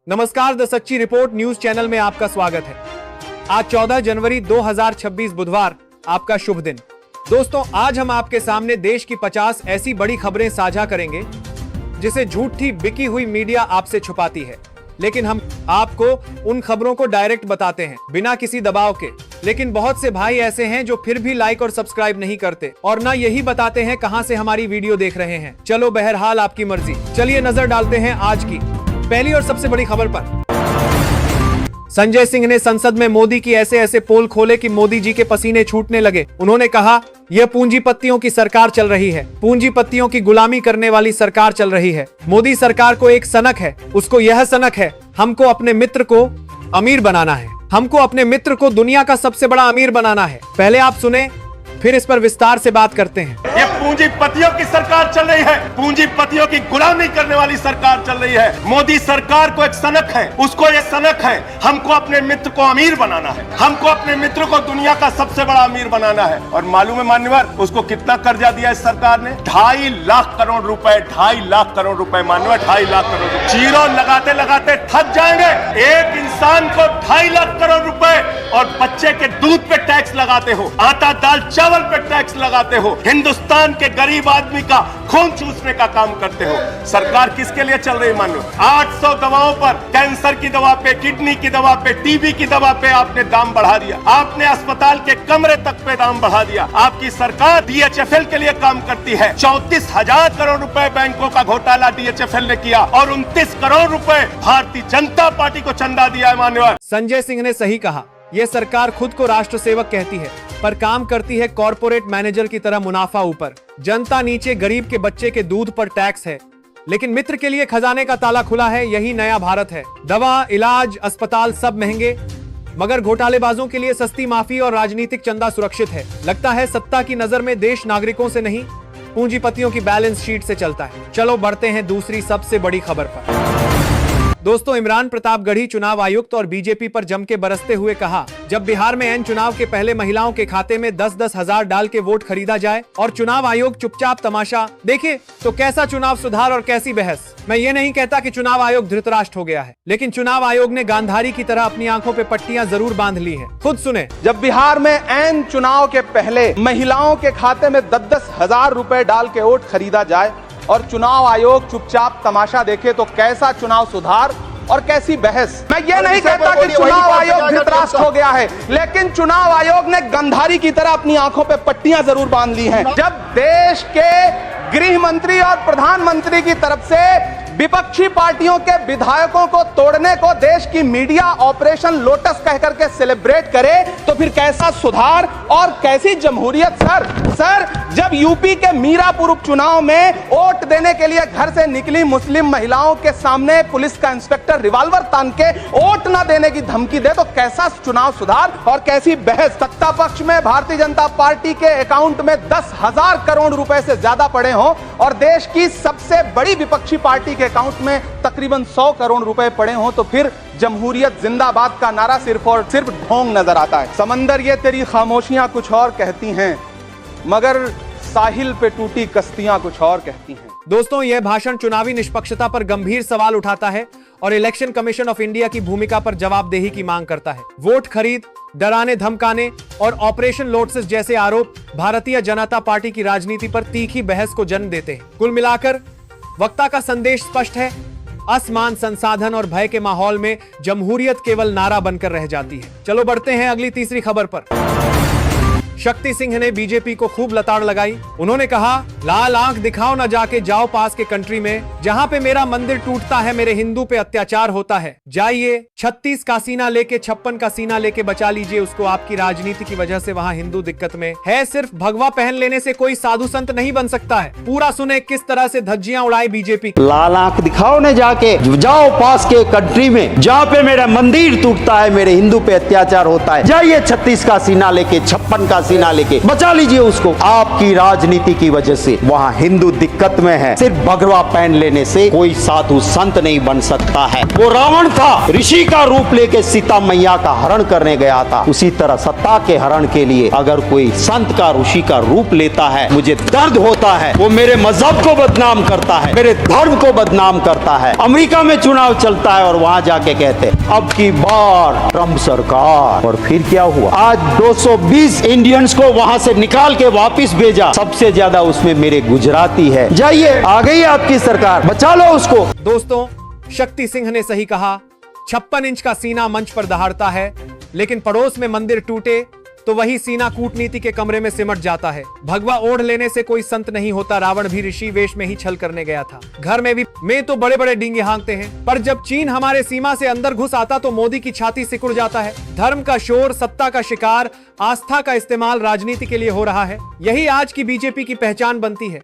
नमस्कार, द सच्ची report news channel में आपका स्वागत है। आज 14 जनवरी 2026 बुधवार, आपका शुभ दिन। दोस्तों, आज हम आपके सामने देश की 50 ऐसी बड़ी खबरें साझा करेंगे जिसे झूठी बिकी हुई मीडिया आपसे छुपाती है, लेकिन हम आपको उन खबरों को डायरेक्ट बताते हैं बिना किसी दबाव के। लेकिन बहुत से भाई ऐसे हैं जो फिर भी लाइक और सब्सक्राइब नहीं करते और ना यही बताते हैं कहां से हमारी वीडियो देख रहे हैं। चलो, बहरहाल आपकी मर्जी। चलिए नजर डालते हैं आज की पहली और सबसे बड़ी खबर पर। संजय सिंह ने संसद में मोदी की ऐसे पोल खोले कि मोदी जी के पसीने छूटने लगे। उन्होंने कहा, यह पूंजीपतियों की सरकार चल रही है, पूंजीपतियों की गुलामी करने वाली सरकार चल रही है। मोदी सरकार को एक सनक है, उसको यह सनक है, हमको अपने मित्र को अमीर बनाना है, हमको अपने मित्र को दुनिया का सबसे बड़ा अमीर बनाना है। पहले आप सुने, फिर इस पर विस्तार से बात करते हैं। ये पूंजीपतियों की सरकार चल रही है, पूंजीपतियों की गुलामी करने वाली सरकार चल रही है। मोदी सरकार को एक सनक है, उसको ये सनक है, हमको अपने मित्र को अमीर बनाना है, हमको अपने मित्र को दुनिया का सबसे बड़ा अमीर बनाना है। और मालूम है मान्यवर, उसको कितना कर्जा दिया इस सरकार ने? 2.5 लाख करोड़ रुपए, 2.5 लाख करोड़ रुपए मान्यवर, 2.5 लाख करोड़ रुपए। जीरो लगाते लगाते थक जाएंगे। एक इंसान को 2.5 लाख करोड़ रुपए और बच्चे के दूध पे टैक्स लगाते हो, आटा दाल चावल पे टैक्स लगाते हो, हिंदुस्तान के गरीब आदमी का खून चूसने का काम करते हो। सरकार किसके लिए चल रही मानो? 800 दवाओं पर, कैंसर की दवा पे, किडनी की दवा पे, टीबी की दवा पे आपने दाम बढ़ा दिया। आपने अस्पताल के कमरे तक पे दाम बढ़ा दिया। आपकी सरकार DHFL के लिए काम करती है। 34,000 करोड़ रुपए बैंकों का घोटाला DHFL ने किया और 29 करोड़ रुपए भारतीय जनता पार्टी को चंदा दिया है मान्यवर। संजय सिंह ने सही कहा, यह सरकार खुद को राष्ट्र सेवक कहती है पर काम करती है कॉर्पोरेट मैनेजर की तरह। मुनाफा ऊपर, जनता नीचे, गरीब के बच्चे के दूध पर टैक्स है, लेकिन मित्र के लिए खजाने का ताला खुला है। यही नया भारत है। दवा, इलाज, अस्पताल सब महंगे, मगर घोटालेबाजों के लिए सस्ती माफी और राजनीतिक चंदा सुरक्षित है। लगता है सत्ता की नजर में देश नागरिकों से नहीं, पूंजीपतियों की बैलेंस शीट से चलता है। चलो बढ़ते हैं दूसरी सबसे बड़ी खबर पर। दोस्तों, इमरान प्रतापगढ़ी चुनाव आयुक्त और बीजेपी पर जम के बरसते हुए कहा, जब बिहार में एन चुनाव के पहले महिलाओं के खाते में 10-10 हजार डाल के वोट खरीदा जाए और चुनाव आयोग चुपचाप तमाशा देखे तो कैसा चुनाव सुधार और कैसी बहस। मैं ये नहीं कहता कि चुनाव आयोग धृतराष्ट्र हो गया है, लेकिन चुनाव आयोग ने गांधारी की तरह अपनी आंखों पे पट्टियां जरूर बांध ली हैं। खुद सुने। जब बिहार में एन चुनाव के पहले महिलाओं के खाते में 10-10 हजार रुपए डाल के वोट खरीदा जाए और चुनाव आयोग चुपचाप तमाशा देखे तो कैसा चुनाव सुधार और कैसी बहस। मैं ये नहीं कहता कि चुनाव आयोग धृतराष्ट्र हो गया है, लेकिन चुनाव आयोग ने गंधारी की तरह अपनी आंखों पे पट्टियां जरूर बांध ली हैं। जब देश के गृह मंत्री और प्रधानमंत्री की तरफ से विपक्षी पार्टियों के विधायकों को तोड़ने को देश की मीडिया ऑपरेशन लोटस कह करके सेलिब्रेट करे तो फिर कैसा सुधार और कैसी जमहूरियत। सर, जब यूपी के मीरापुर उपचुनाव में वोट देने के लिए घर से निकली मुस्लिम महिलाओं के सामने पुलिस का इंस्पेक्टर रिवॉल्वर तान के वोट न देने की धमकी दे तो कैसा चुनाव सुधार और कैसी बहस। सत्ता पक्ष में भारतीय जनता पार्टी के अकाउंट में 10,000 करोड़ रुपए से ज्यादा पड़े हों और देश की सबसे बड़ी विपक्षी पार्टी के अकाउंट में तकरीबन 100 करोड़ रुपए पड़े हों तो फिर जमहूरियत जिंदाबाद का नारा सिर्फ और सिर्फ ढोंग नजर आता है। समंदर ये तेरी खामोशियां कुछ और कहती हैं, मगर साहिल पे टूटी कश्तियां कुछ और कहती हैं। दोस्तों, यह भाषण चुनावी निष्पक्षता पर गंभीर सवाल उठाता है और इलेक्शन कमीशन ऑफ इंडिया की भूमिका पर जवाबदेही की मांग करता है। वोट खरीद, डराने धमकाने और ऑपरेशन लोटस जैसे आरोप भारतीय जनता पार्टी की राजनीति पर तीखी बहस को जन्म देते हैं। कुल मिलाकर वक्ता का संदेश स्पष्ट है, असमान, संसाधन और भय के माहौल में जमहूरियत केवल नारा बनकर रह जाती है। चलो बढ़ते हैं अगली तीसरी खबर पर। शक्ति सिंह ने बीजेपी को खूब लताड़ लगाई। उन्होंने कहा, लाल आंख दिखाओ न जाके जाओ पास के कंट्री में, जहां पे मेरा मंदिर टूटता है, मेरे हिंदू पे अत्याचार होता है। जाइए 36 का सीना लेके 56 का सीना लेके बचा लीजिए उसको। आपकी राजनीति की वजह से वहां हिंदू दिक्कत में है। सिर्फ भगवा पहन लेने से कोई साधु संत नहीं बन सकता है। पूरा सुने किस तरह से धज्जियां उड़ाई बीजेपी। लाल आंख दिखाओ न जाके जाओ पास के कंट्री में, जहाँ पे मेरा मंदिर टूटता है, मेरे हिंदू पे अत्याचार होता है। जाइए 36 का सीना लेके 56 का पसीना लेके बचा लीजिए उसको। आपकी राजनीति की वजह से वहाँ हिंदू दिक्कत में है। सिर्फ भगवा पहन लेने से कोई साधु संत नहीं बन सकता है। वो रावण था, ऋषि का रूप लेके सीता मैया का हरण करने गया था। उसी तरह सत्ता के हरण के लिए अगर कोई संत का, ऋषि का रूप लेता है, मुझे दर्द होता है। वो मेरे मजहब को बदनाम करता है, मेरे धर्म को बदनाम करता है। अमेरिका में चुनाव चलता है और वहां जाके कहते अब की बार ट्रंप सरकार। और फिर क्या हुआ? आज 220 इंडियंस को वहां से निकाल के वापस भेजा। सबसे ज्यादा उसमें मेरे गुजराती है। जाइए, आ गई आपकी सरकार, बचा लो उसको। दोस्तों, शक्ति सिंह ने सही कहा। 56 इंच का सीना मंच पर दहाड़ता है, लेकिन पड़ोस में मंदिर टूटे तो वही सीना कूटनीति के कमरे में सिमट जाता है। भगवा ओढ़ लेने से कोई संत नहीं होता। रावण भी ऋषि वेश में ही छल करने गया था। घर में भी मैं तो बड़े बड़े डींगे हाँकते हैं, पर जब चीन हमारे सीमा से अंदर घुस आता तो मोदी की छाती सिकुड़ जाता है। धर्म का शोर, सत्ता का शिकार, आस्था का इस्तेमाल राजनीति के लिए हो रहा है। यही आज की बीजेपी की पहचान बनती है।